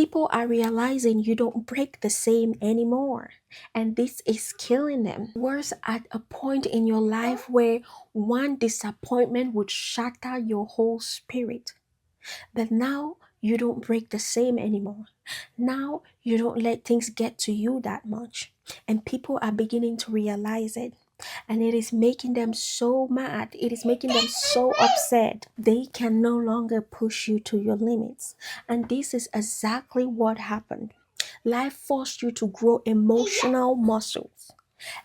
People are realizing you don't break the same anymore, and this is killing them. Worse, at a point in your life where one disappointment would shatter your whole spirit. But now you don't break the same anymore. Now you don't let things get to you that much. And people are beginning to realize it. And it is making them so mad. It is making them so upset. They can no longer push you to your limits. And this is exactly what happened. Life forced you to grow emotional muscles,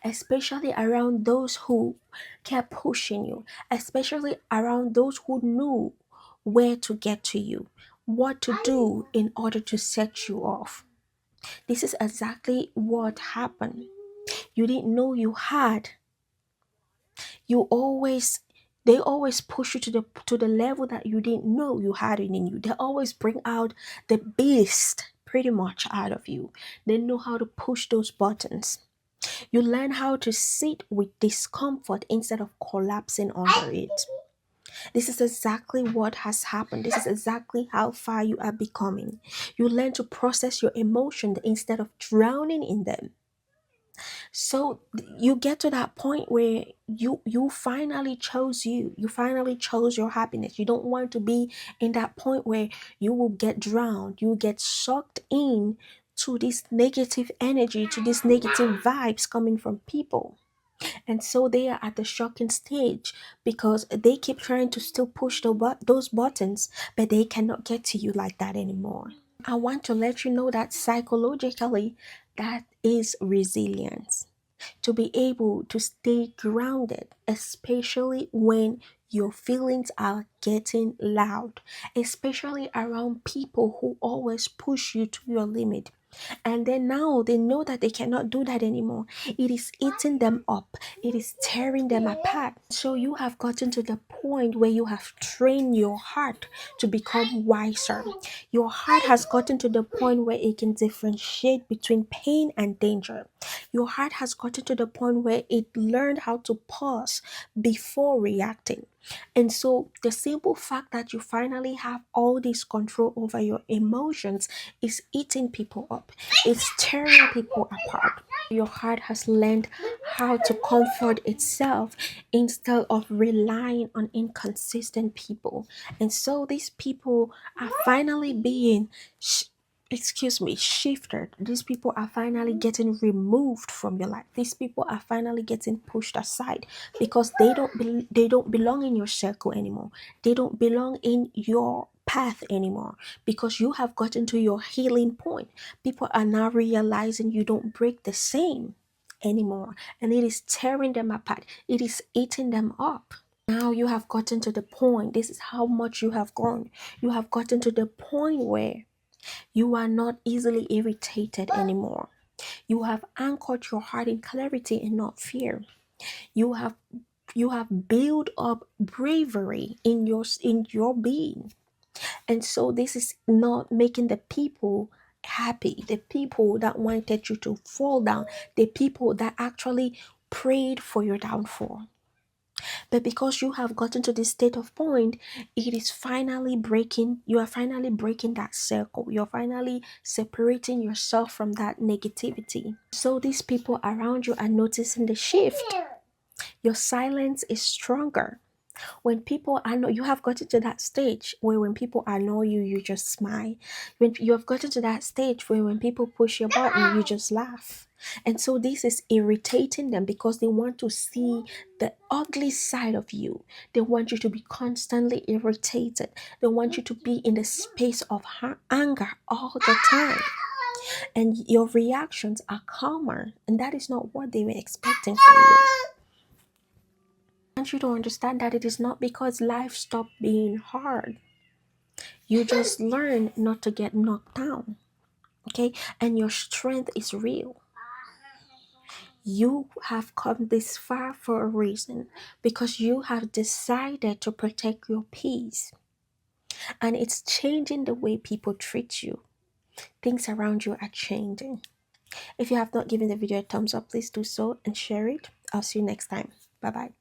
especially around those who kept pushing you, especially around those who knew where to get to you, what to do in order to set you off. This is exactly what happened. You didn't know you had. You always they always push you to the level that you didn't know you had it in you. They always bring out the beast pretty much out of you. They know how to push those buttons. You learn how to sit with discomfort instead of collapsing under it. This is exactly what has happened. This is exactly how far you are becoming. You learn to process your emotions instead of drowning in them. So you get to that point where you finally chose you. You finally chose your happiness. You don't want to be in that point where you will get drowned. You will get sucked in to this negative energy, to these negative vibes coming from people. And so they are at the shocking stage because they keep trying to still push those buttons, but they cannot get to you like that anymore. I want to let you know that psychologically, that is resilience. To be able to stay grounded, especially when your feelings are getting loud, especially around people who always push you to your limit. And then now they know that they cannot do that anymore. It is eating them up, it is tearing them apart. So you have gotten to the point where you have trained your heart to become wiser. Your heart has gotten to the point where it can differentiate between pain and danger. Your heart has gotten to the point where it learned how to pause before reacting. And so the simple fact that you finally have all this control over your emotions is eating people up. It's tearing people apart. Your heart has learned how to comfort itself instead of relying on inconsistent people. And so these people are finally being shifted. These people are finally getting removed from your life. These people are finally getting pushed aside because they don't belong in your circle anymore. They don't belong in your path anymore because you have gotten to your healing point. People are now realizing you don't break the same anymore, and it is tearing them apart. It is eating them up. Now you have gotten to the point. This is how much you have gone. You have gotten to the point where you are not easily irritated anymore. You have anchored your heart in clarity and not fear. You have built up bravery in your being. And so this is not making the people happy, the people that wanted you to fall down, the people that actually prayed for your downfall. But because you have gotten to this state of point, it is finally breaking, you are finally breaking that circle. You're finally separating yourself from that negativity. So these people around you are noticing the shift. Your silence is stronger. When people annoy you, have gotten to that stage where when people annoy you, you just smile. When you have gotten to that stage where when people push your button, you just laugh. And so this is irritating them because they want to see the ugly side of you. They want you to be constantly irritated. They want you to be in the space of anger all the time. And your reactions are calmer, and that is not what they were expecting from you. I want you to understand that it is not because life stopped being hard. You just learn not to get knocked down. Okay? And your strength is real. You have come this far for a reason because you have decided to protect your peace. And it's changing the way people treat you. Things around you are changing. If you have not given the video a thumbs up, please do so and share it. I'll see you next time. Bye bye.